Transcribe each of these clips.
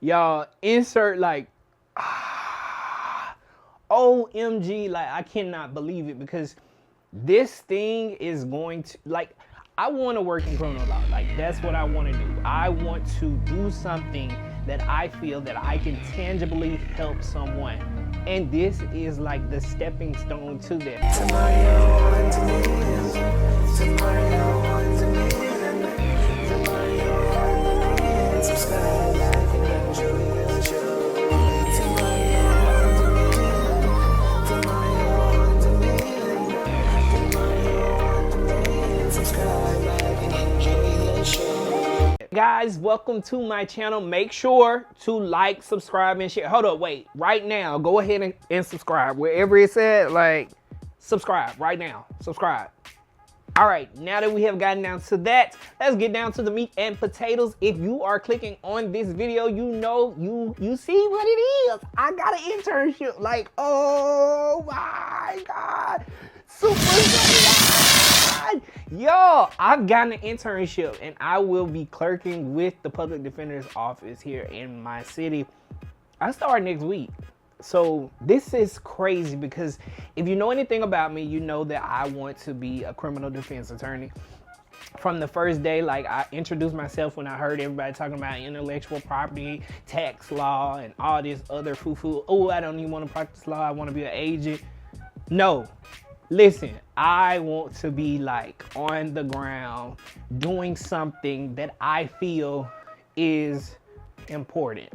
Y'all insert like OMG, like I cannot believe it, because this thing is going to, like, I want to work in criminal law. Like, that's what I want to do. I want to do something that I feel that I can tangibly help someone. And this is like the stepping stone to that. Guys, welcome to my channel. Make sure to like, subscribe, and share. Hold up, wait. Right now, go ahead and subscribe. Wherever it's at, like, subscribe right now. Subscribe. All right, now that we have gotten down to that, let's get down to the meat and potatoes. If you are clicking on this video, you know, you see what it is. I got an internship. Like, oh my God. Super excited. Yo, I've gotten an internship and I will be clerking with the public defender's office here in my city. I start next week. So this is crazy, because if you know anything about me, you know that I want to be a criminal defense attorney. From the first day, like, I introduced myself when I heard everybody talking about intellectual property, tax law, and all this other foo-foo. Oh, I don't even want to practice law. I want to be an agent. No. Listen, I want to be like on the ground doing something that I feel is important.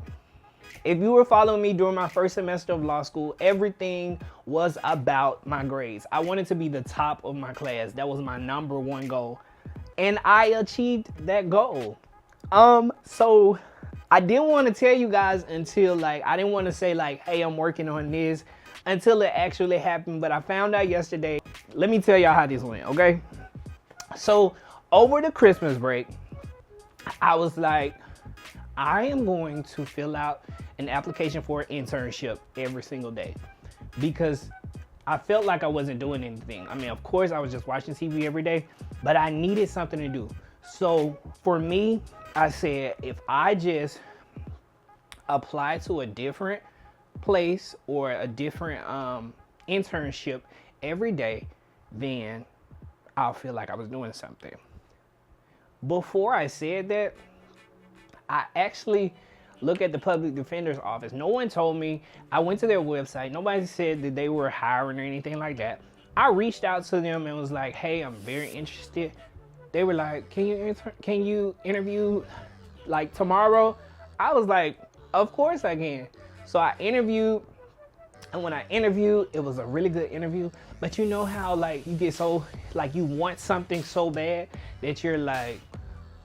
If you were following me during my first semester of law school, everything was about my grades. I wanted to be the top of my class. That was my #1 goal. And I achieved that goal. So I didn't want to tell you guys until, like, I didn't want to say like, hey, I'm working on this, until it actually happened. But I found out yesterday. Let me tell y'all how this went, okay? So over the Christmas break, I was like, I am going to fill out an application for an internship every single day, because I felt like I wasn't doing anything. I mean, of course, I was just watching TV every day, but I needed something to do. So for me, I said, if I just apply to a different place or a different internship every day, then I'll feel like I was doing something. Before I said that, I actually looked at the public defender's office. No one told me. I went to their website. Nobody said that they were hiring or anything like that. I reached out to them and was like, hey, I'm very interested. They were like, can you interview like tomorrow? I was like, of course I can. So I interviewed, and when I interviewed, it was a really good interview. But you know how, like, you get so, like, you want something so bad that you're like,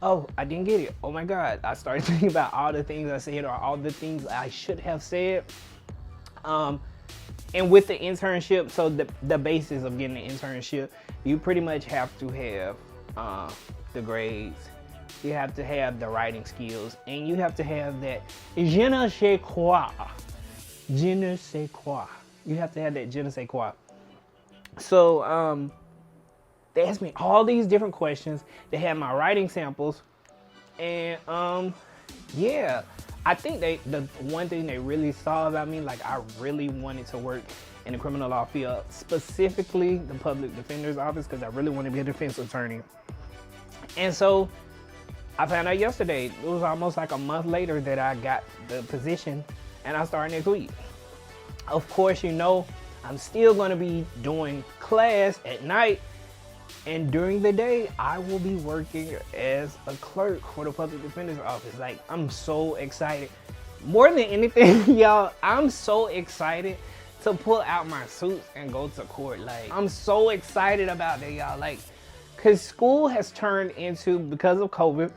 oh, I didn't get it. Oh my God. I started thinking about all the things I said or all the things I should have said. And with the internship, so the basis of getting an internship, you pretty much have to have the grades. You have to have the writing skills, and you have to have that je ne sais quoi. Je ne sais quoi. You have to have that je ne sais quoi. So they asked me all these different questions. They had my writing samples, and yeah, I think the one thing they really saw about me, like, I really wanted to work in the criminal law field, specifically the public defender's office, because I really want to be a defense attorney. And so I found out yesterday. It was almost like a month later that I got the position, and I start next week. Of course, you know, I'm still going to be doing class at night, and during the day, I will be working as a clerk for the public defender's office. Like, I'm so excited. More than anything, y'all, I'm so excited to pull out my suits and go to court. Like, I'm so excited about that, y'all. Like, because school has turned into, because of COVID,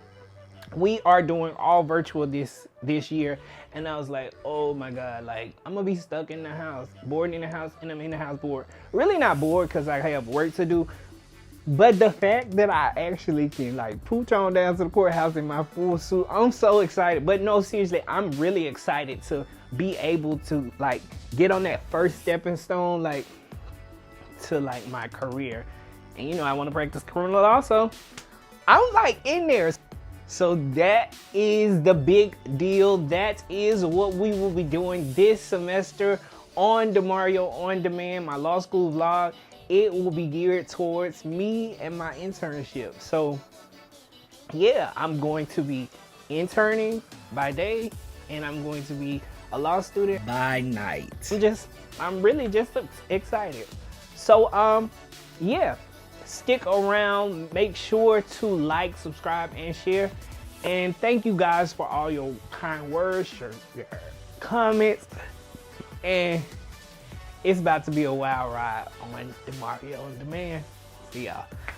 we are doing all virtual this year. And I was like, oh my God, like, I'm gonna be stuck in the house, bored in the house, and I'm in the house bored. Really not bored, because I have work to do. But the fact that I actually can, like, pooch on down to the courthouse in my full suit, I'm so excited. But no, seriously, I'm really excited to be able to, like, get on that first stepping stone, like, to, like, my career. And, you know, I want to practice criminal law, so I'm, like, in there. So that is the big deal. That is what we will be doing this semester on DeMario On Demand, my law school vlog. It will be geared towards me and my internship. So yeah, I'm going to be interning by day and I'm going to be a law student by night. I'm really just excited. So yeah, stick around, make sure to like, subscribe, and share. And thank you guys for all your kind words, your comments. And it's about to be a wild ride on DeMario On Demand. See y'all.